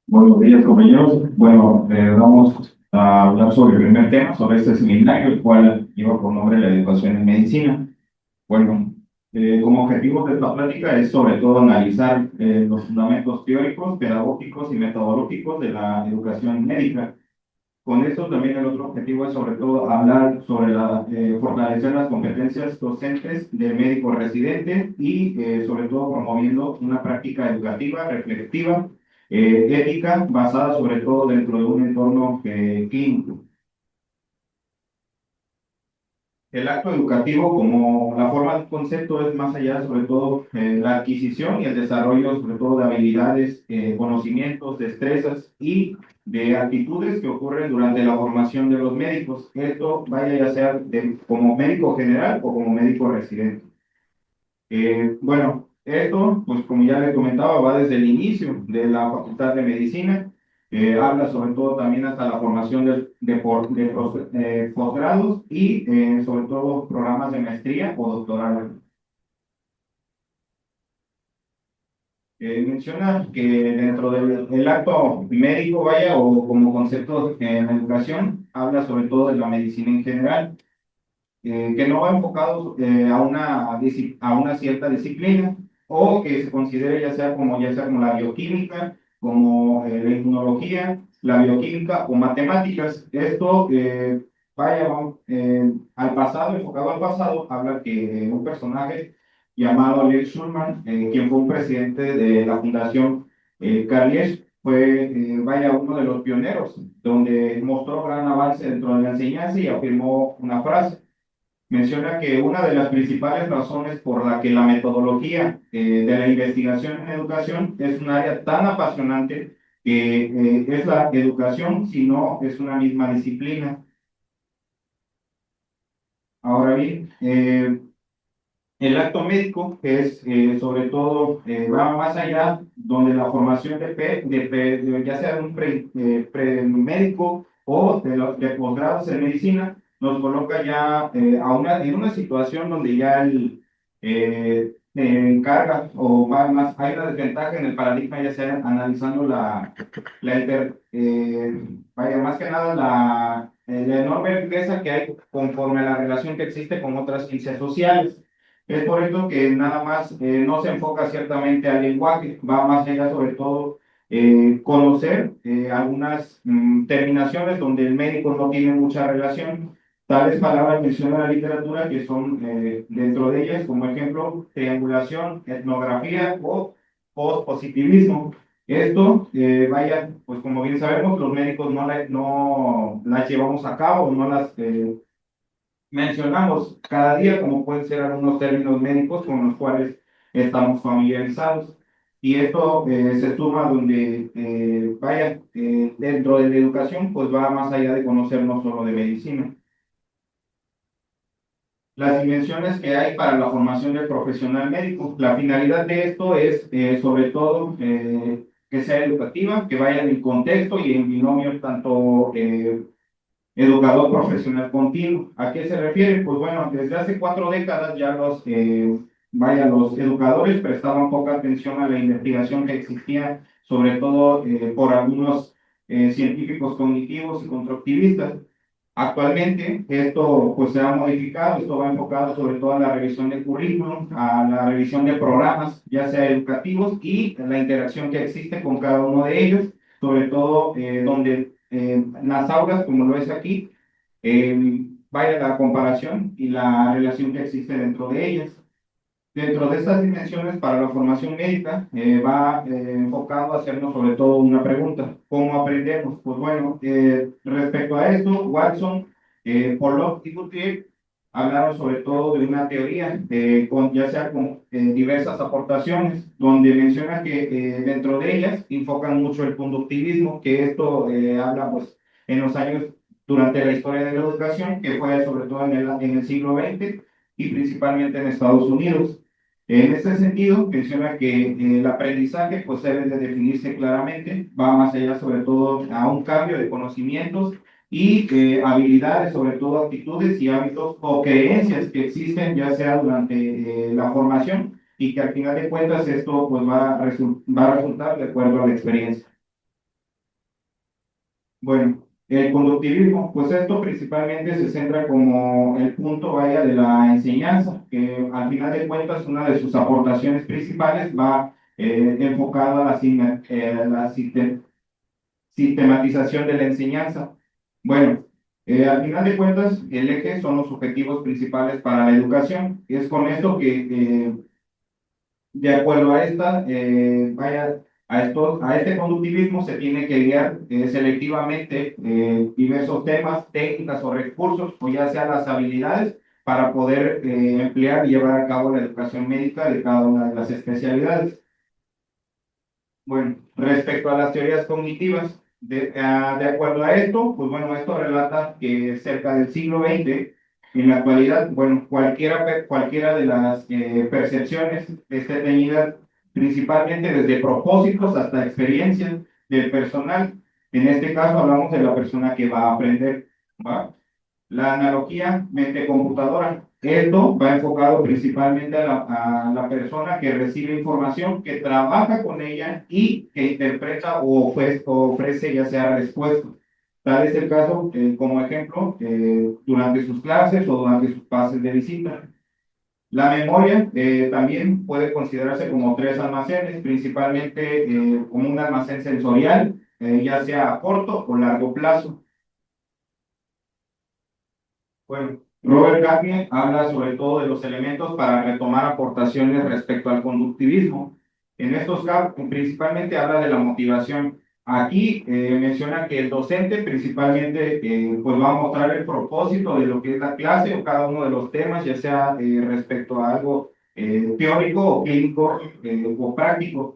Buenos días, compañeros. Bueno, vamos a hablar sobre el primer tema, sobre este seminario, el cual lleva por nombre la educación en medicina. Bueno, como objetivo de esta plática es sobre todo analizar los fundamentos teóricos, pedagógicos y metodológicos de la educación médica. Con esto también el otro objetivo es sobre todo hablar sobre fortalecer las competencias docentes del médico residente y sobre todo promoviendo una práctica educativa, reflexiva, ética, basada sobre todo dentro de un entorno clínico. El acto educativo, como la forma del concepto, es más allá, sobre todo, la adquisición y el desarrollo, sobre todo, de habilidades, conocimientos, destrezas y de actitudes que ocurren durante la formación de los médicos. Esto vaya ya sea como médico general o como médico residente. Bueno, esto, pues como ya les comentaba, va desde el inicio de la Facultad de Medicina, habla sobre todo también hasta la formación de posgrados y sobre todo programas de maestría o doctorado. Menciona que dentro del acto médico, vaya, o como concepto en la educación, habla sobre todo de la medicina en general, que no va enfocado a una cierta disciplina o que se considere ya sea como la bioquímica, como la inmunología, la bioquímica o matemáticas. Esto al pasado, enfocado al pasado, habla que un personaje llamado Lex Schulman, quien fue un presidente de la Fundación Carlier, fue uno de los pioneros, donde mostró gran avance dentro de la enseñanza y afirmó una frase. Menciona que una de las principales razones por la que la metodología de la investigación en educación es un área tan apasionante que es la educación, si no es una misma disciplina. Ahora bien, el acto médico es sobre todo, va más allá, donde la formación ya sea de un médico o de posgrados en medicina, nos coloca ya en una situación donde ya encarga o más, hay una desventaja en el paradigma, ya sea analizando más que nada la enorme riqueza que hay conforme a la relación que existe con otras ciencias sociales. Es por esto que nada más no se enfoca ciertamente al lenguaje, va más allá sobre todo conocer algunas terminaciones donde el médico no tiene mucha relación. Tales palabras menciona la literatura que son dentro de ellas, como ejemplo, triangulación, etnografía o pospositivismo. Esto, pues como bien sabemos, los médicos no las llevamos a cabo, no las mencionamos cada día, como pueden ser algunos términos médicos con los cuales estamos familiarizados. Y esto se suma donde, dentro de la educación, pues va más allá de conocer no solo de medicina. Las dimensiones que hay para la formación del profesional médico. La finalidad de esto es, sobre todo, que sea educativa, que vaya en el contexto y en binomio tanto educador profesional continuo. ¿A qué se refiere? Pues bueno, desde hace 4 décadas ya los educadores prestaban poca atención a la investigación que existía, sobre todo por algunos científicos cognitivos y constructivistas. Actualmente esto pues se ha modificado, esto va enfocado sobre todo a la revisión del currículum, a la revisión de programas, ya sea educativos, y la interacción que existe con cada uno de ellos, sobre todo donde las aulas, como lo es aquí, vaya la comparación y la relación que existe dentro de ellas. Dentro de estas dimensiones para la formación médica, va enfocado a hacernos sobre todo una pregunta: ¿cómo aprendemos? Pues bueno, respecto a esto, Watson, Pollock y Guthrie hablaron sobre todo de una teoría, ya sea con diversas aportaciones, donde menciona que dentro de ellas enfocan mucho el conductivismo, que esto habla pues en los años durante la historia de la educación, que fue sobre todo en el siglo XX y principalmente en Estados Unidos. En este sentido, menciona que el aprendizaje pues debe de definirse claramente, va más allá sobre todo a un cambio de conocimientos y habilidades, sobre todo actitudes y hábitos o creencias que existen ya sea durante la formación y que al final de cuentas esto pues va a resultar de acuerdo a la experiencia. Bueno, el conductivismo, pues esto principalmente se centra como el punto, vaya, de la enseñanza, que al final de cuentas una de sus aportaciones principales va enfocada a sistematización de la enseñanza. Bueno, al final de cuentas, el eje son los objetivos principales para la educación. Y es con esto que de acuerdo a esta, a este conductivismo se tiene que guiar selectivamente diversos temas, técnicas o recursos, o ya sea las habilidades para poder emplear y llevar a cabo la educación médica de cada una de las especialidades. Bueno, respecto a las teorías cognitivas, de acuerdo a esto, pues bueno, esto relata que cerca del siglo XX, en la actualidad, bueno, cualquiera de las percepciones esté teñida principalmente desde propósitos hasta experiencias del personal. En este caso hablamos de la persona que va a aprender, ¿va? La analogía mente-computadora. Esto va enfocado principalmente a la persona que recibe información, que trabaja con ella y que interpreta o ofrece ya sea respuesta. Tal es el caso, como ejemplo, durante sus clases o durante sus pases de visita. La memoria también puede considerarse como tres almacenes, principalmente como un almacén sensorial, ya sea a corto o largo plazo. Bueno, Robert Garnier habla sobre todo de los elementos para retomar aportaciones respecto al conductivismo. En estos casos, principalmente habla de la motivación. Aquí menciona que el docente principalmente pues va a mostrar el propósito de lo que es la clase o cada uno de los temas, ya sea respecto a algo teórico o clínico o práctico.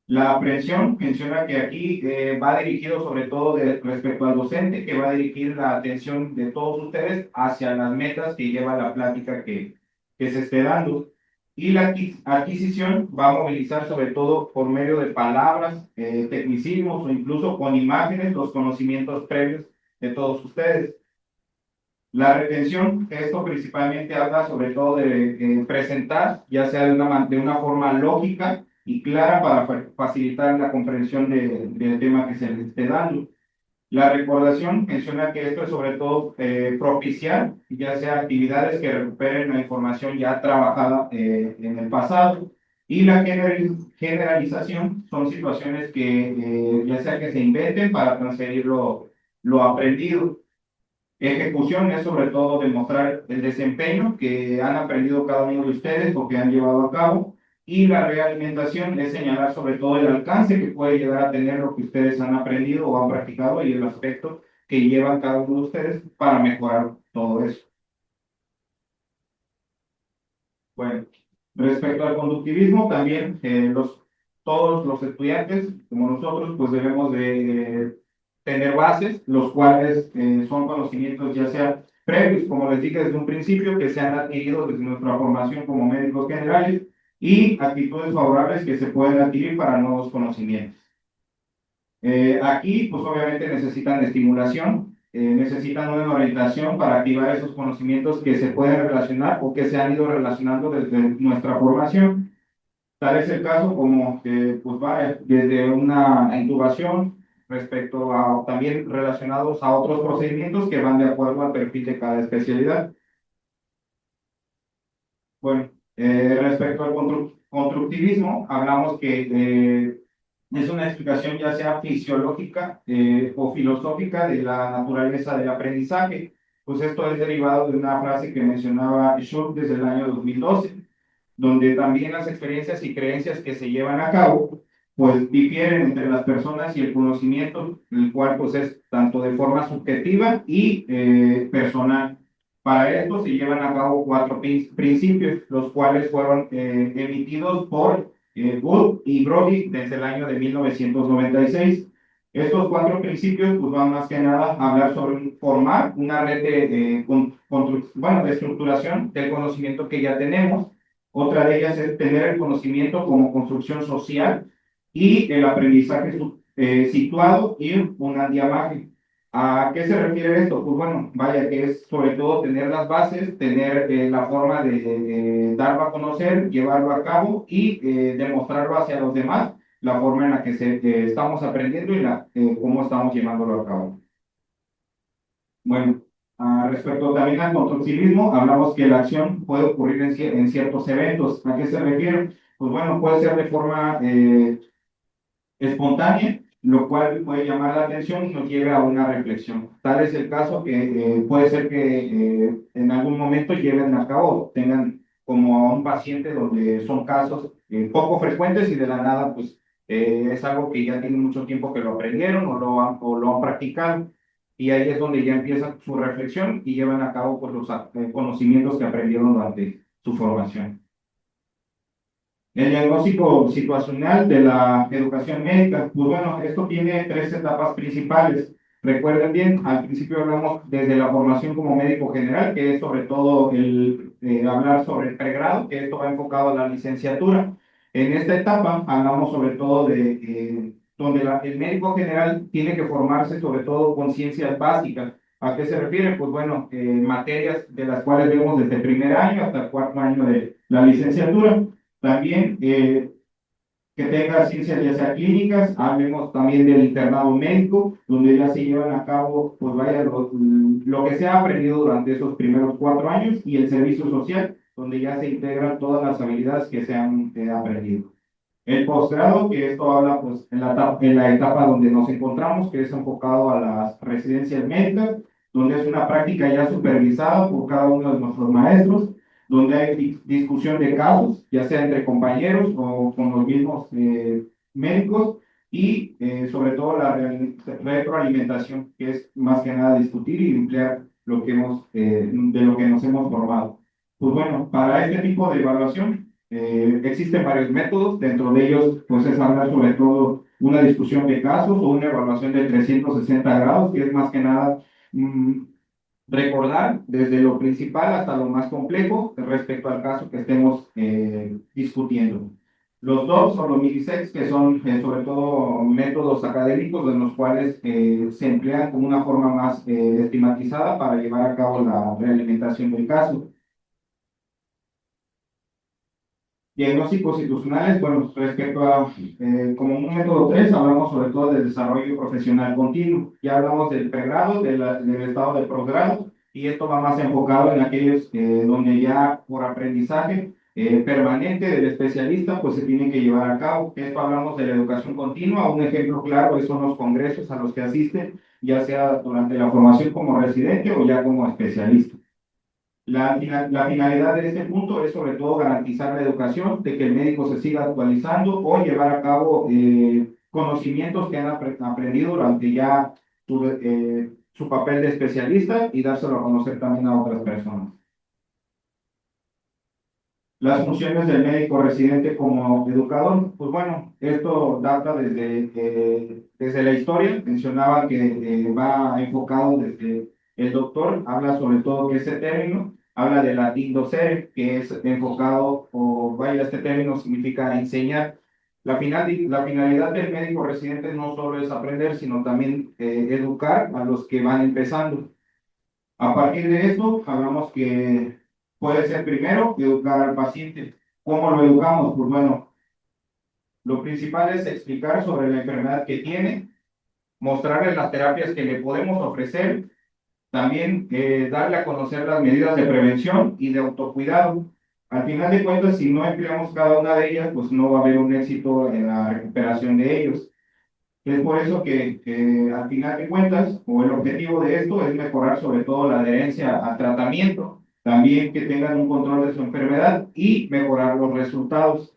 La aprehensión menciona que aquí va dirigido sobre todo respecto al docente, que va a dirigir la atención de todos ustedes hacia las metas que lleva la plática que se esté dando. Y la adquisición va a movilizar sobre todo por medio de palabras, tecnicismos o incluso con imágenes los conocimientos previos de todos ustedes. La retención, esto principalmente habla sobre todo de presentar, ya sea de una forma lógica y clara para facilitar la comprensión del tema que se les esté dando. La recordación menciona que esto es sobre todo propiciar, ya sea actividades que recuperen la información ya trabajada en el pasado. Y la generalización son situaciones que ya sea que se inventen para transferir lo aprendido. Ejecución es sobre todo demostrar el desempeño que han aprendido cada uno de ustedes o que han llevado a cabo. Y la realimentación es señalar sobre todo el alcance que puede llegar a tener lo que ustedes han aprendido o han practicado y el aspecto que llevan cada uno de ustedes para mejorar todo eso. Bueno, respecto al conductivismo, también todos los estudiantes, como nosotros, pues debemos de tener bases, los cuales son conocimientos ya sea previos, como les dije desde un principio, que se han adquirido desde nuestra formación como médicos generales y actitudes favorables que se pueden adquirir para nuevos conocimientos. Aquí, pues obviamente necesitan estimulación, necesitan una orientación para activar esos conocimientos que se pueden relacionar o que se han ido relacionando desde nuestra formación. Tal es el caso como que, pues va desde una intubación respecto a también relacionados a otros procedimientos que van de acuerdo al perfil de cada especialidad. Bueno, respecto al constructivismo, hablamos que es una explicación ya sea fisiológica o filosófica de la naturaleza del aprendizaje. Pues esto es derivado de una frase que mencionaba Schultz desde el año 2012, donde también las experiencias y creencias que se llevan a cabo, pues difieren entre las personas y el conocimiento, el cual pues es tanto de forma subjetiva y personal. Para esto se llevan a cabo cuatro principios, los cuales fueron emitidos por Wood y Brody desde el año de 1996. Estos cuatro principios pues, van más que nada a hablar sobre formar una red bueno, de estructuración del conocimiento que ya tenemos. Otra de ellas es tener el conocimiento como construcción social y el aprendizaje situado y un andiamaje. ¿A qué se refiere esto? Pues bueno, vaya que es sobre todo tener las bases, tener la forma de darlo a conocer, llevarlo a cabo y demostrarlo hacia los demás, la forma en la que estamos aprendiendo y cómo estamos llevándolo a cabo. Bueno, respecto también al control hablamos que la acción puede ocurrir en ciertos eventos. ¿A qué se refiere? Pues bueno, puede ser de forma espontánea, lo cual puede llamar la atención y nos lleve a una reflexión. Tal es el caso que puede ser que en algún momento lleven a cabo, tengan como a un paciente donde son casos poco frecuentes y de la nada, pues es algo que ya tiene mucho tiempo que lo aprendieron o lo han practicado. Y ahí es donde ya empieza su reflexión y llevan a cabo pues, los conocimientos que aprendieron durante su formación. El diagnóstico situacional de la educación médica, pues bueno, esto tiene tres etapas principales. Recuerden bien, al principio hablamos desde la formación como médico general, que es sobre todo el hablar sobre el pregrado, que esto va enfocado a la licenciatura. En esta etapa hablamos sobre todo de donde el médico general tiene que formarse sobre todo con ciencias básicas. ¿A qué se refiere? Pues bueno, materias de las cuales vemos desde el primer año hasta el cuarto año de la licenciatura. También que tenga ciencias ya sea clínicas, hablemos también del internado médico, donde ya se llevan a cabo, pues vaya, lo que se ha aprendido durante esos primeros 4 años, y el servicio social, donde ya se integran todas las habilidades que se han aprendido. El posgrado, que esto habla pues en la etapa donde nos encontramos, que es enfocado a las residencias médicas, donde es una práctica ya supervisada por cada uno de nuestros maestros, donde hay discusión de casos, ya sea entre compañeros o con los mismos médicos, y sobre todo la retroalimentación, que es más que nada discutir y emplear lo que de lo que nos hemos formado. Pues bueno, para este tipo de evaluación existen varios métodos, dentro de ellos pues es hablar sobre todo una discusión de casos o una evaluación de 360 grados, que es más que nada mm, recordar desde lo principal hasta lo más complejo respecto al caso que estemos discutiendo. Los DOPS o los MIDISEX, que son sobre todo métodos académicos en los cuales se emplean como una forma más estigmatizada para llevar a cabo la realimentación del caso. Diagnósticos institucionales, bueno, respecto a, como un método 3 hablamos sobre todo del desarrollo profesional continuo. Ya hablamos del pregrado, del estado de posgrado, y esto va más enfocado en aquellos donde ya por aprendizaje permanente del especialista, pues se tiene que llevar a cabo. Esto hablamos de la educación continua. Un ejemplo claro son los congresos a los que asisten, ya sea durante la formación como residente o ya como especialista. La finalidad de este punto es sobre todo garantizar la educación, de que el médico se siga actualizando o llevar a cabo conocimientos que han aprendido durante ya su papel de especialista y dárselo a conocer también a otras personas. Las funciones del médico residente como educador, pues bueno, esto data desde la historia. Mencionaba que va enfocado desde el doctor, habla sobre todo que ese término, habla de latín docere, que es enfocado, o vaya, este término significa enseñar. La finalidad del médico residente no solo es aprender, sino también educar a los que van empezando. A partir de esto, hablamos que puede ser primero educar al paciente. ¿Cómo lo educamos? Pues bueno, lo principal es explicar sobre la enfermedad que tiene, mostrarle las terapias que le podemos ofrecer, también darle a conocer las medidas de prevención y de autocuidado. Al final de cuentas, si no empleamos cada una de ellas, pues no va a haber un éxito en la recuperación de ellos. Es por eso que al final de cuentas, o el objetivo de esto es mejorar sobre todo la adherencia al tratamiento, también que tengan un control de su enfermedad y mejorar los resultados.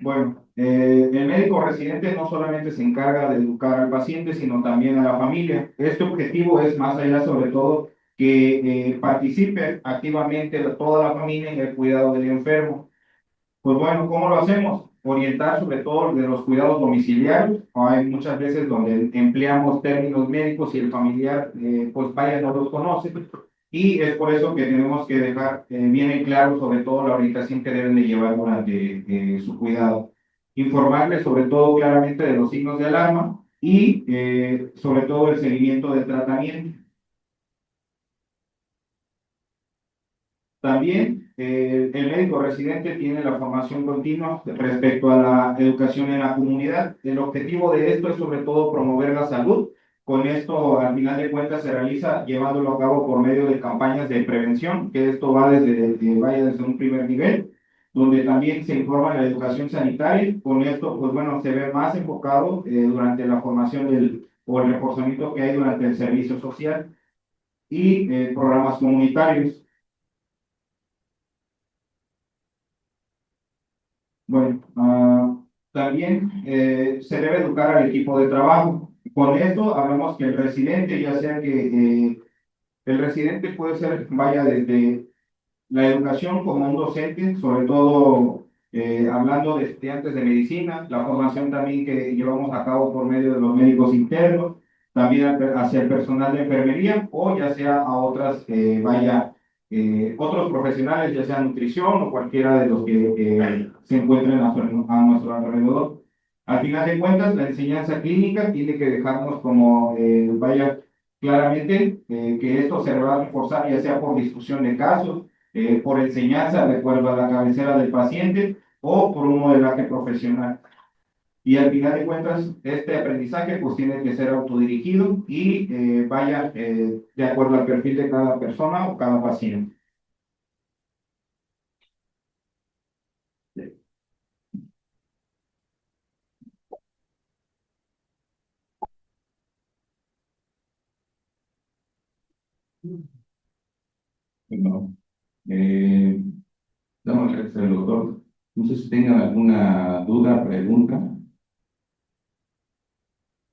Bueno, el médico residente no solamente se encarga de educar al paciente, sino también a la familia. Este objetivo es más allá sobre todo que participe activamente toda la familia en el cuidado del enfermo. Pues bueno, ¿cómo lo hacemos? Orientar sobre todo de los cuidados domiciliarios. Hay muchas veces donde empleamos términos médicos y el familiar, pues vaya, no los conoce. Y es por eso que tenemos que dejar bien en claro sobre todo la orientación que deben de llevar durante su cuidado. Informarles sobre todo claramente de los signos de alarma y sobre todo el seguimiento del tratamiento. También el médico residente tiene la formación continua respecto a la educación en la comunidad. El objetivo de esto es sobre todo promover la salud Con esto, al final de cuentas, se realiza llevándolo a cabo por medio de campañas de prevención, que esto va vaya desde un primer nivel, donde también se informa la educación sanitaria. Con esto, pues bueno, se ve más enfocado durante la formación o el reforzamiento que hay durante el servicio social y programas comunitarios. Bueno, también se debe educar al equipo de trabajo. Con esto hablamos que el residente, ya sea que el residente puede ser, vaya, desde la educación como un docente, sobre todo hablando de estudiantes de medicina, la formación también que llevamos a cabo por medio de los médicos internos, también hacia el personal de enfermería o ya sea a otras, otros profesionales, ya sea nutrición o cualquiera de los que se encuentren a nuestro alrededor. Al final de cuentas, la enseñanza clínica tiene que dejarnos como, claramente que esto se va a reforzar ya sea por discusión de casos, por enseñanza de acuerdo a la cabecera del paciente o por un modelaje profesional. Y al final de cuentas, este aprendizaje pues tiene que ser autodirigido y de acuerdo al perfil de cada persona o cada paciente. Bueno, eh, damos gracias al doctor. No sé si tengan alguna duda, pregunta.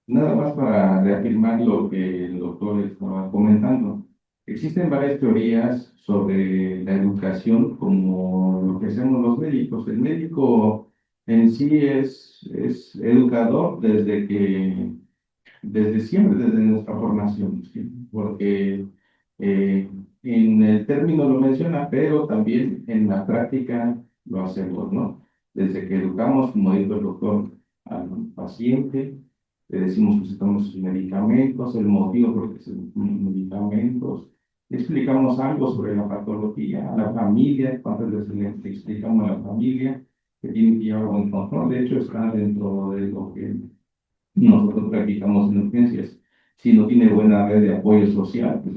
Nada más para reafirmar lo que el doctor estaba comentando. Existen varias teorías sobre la educación como lo que hacemos los médicos. El médico en sí es educador desde siempre, desde nuestra formación, ¿sí? Porque en el término lo menciona, pero también en la práctica lo hacemos, ¿no? Desde que educamos, como dijo el doctor, al paciente, le decimos que necesitamos sus medicamentos, el motivo por el que se necesitan medicamentos, le explicamos algo sobre la patología, a la familia, cuántas veces le explicamos a la familia que tiene que llevar buen control. De hecho, está dentro de lo que nosotros practicamos en urgencias. Si no tiene buena red de apoyo social, pues,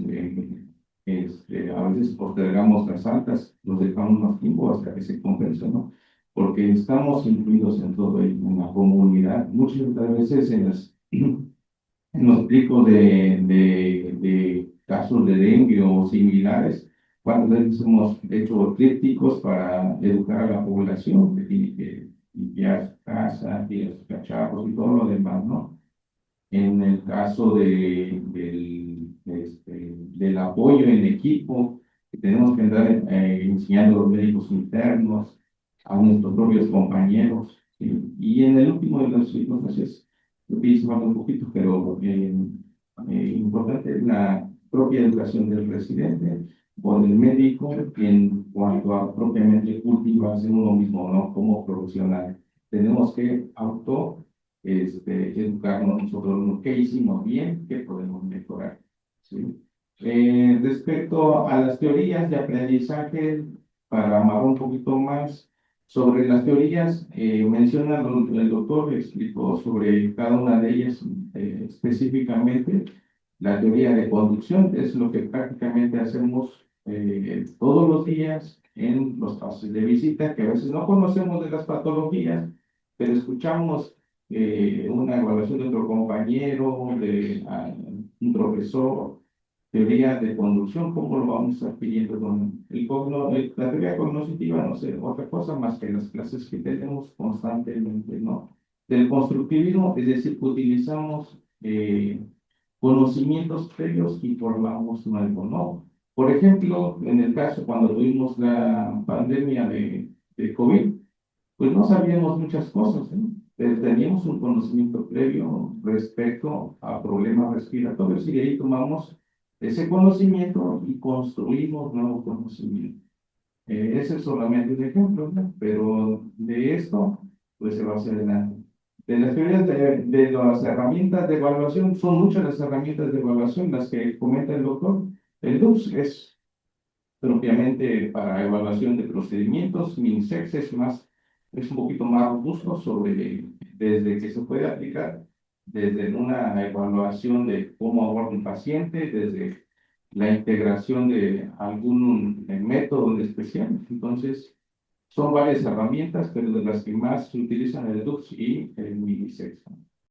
a veces postergamos las altas, los dejamos más tiempo hasta que se compensa, ¿no? Porque estamos incluidos en todo ello, en la comunidad. Muchas veces en los picos de casos de dengue o similares, cuántas veces hemos hecho trípticos para educar a la población que tiene que limpiar su casa, tirar sus cacharros y todo lo demás, ¿no? En el caso del apoyo en equipo, que tenemos que andar enseñando a los médicos internos, a nuestros propios compañeros, ¿sí? Y en el último de las circunstancias, yo pienso un poquito, pero importante es la propia educación del residente o del médico en cuanto a propiamente cultivarse uno mismo, ¿no? Como profesional. Tenemos que educarnos nosotros, qué hicimos bien, qué podemos mejorar, ¿sí? Respecto a las teorías de aprendizaje, para amar un poquito más sobre las teorías, menciona el doctor, explicó sobre cada una de ellas específicamente. La teoría de conducción es lo que prácticamente hacemos todos los días en los pasos de visita, que a veces no conocemos de las patologías, pero escuchamos una evaluación de otro compañero, un profesor, teoría de conducción, cómo lo vamos adquiriendo con la teoría cognitiva, no sé, otra cosa más que las clases que tenemos constantemente, ¿no? Del constructivismo, es decir, utilizamos conocimientos previos y formamos nuevo, ¿no? Por ejemplo, en el caso cuando tuvimos la pandemia de COVID, pues no sabíamos muchas cosas, ¿no? Teníamos un conocimiento previo respecto a problemas respiratorios y de ahí tomamos ese conocimiento y construimos nuevo conocimiento. Ese es solamente un ejemplo, ¿no? Pero de esto, pues se va hacia adelante. De las teorías de las herramientas de evaluación, son muchas las herramientas de evaluación las que comenta el doctor. El DUS es propiamente para evaluación de procedimientos, MINSEX es un poquito más robusto desde que se puede aplicar desde una evaluación de cómo aborda un paciente, desde la integración de algún método en especial. Entonces, son varias herramientas, pero de las que más se utilizan el DUX y el MIDISEX.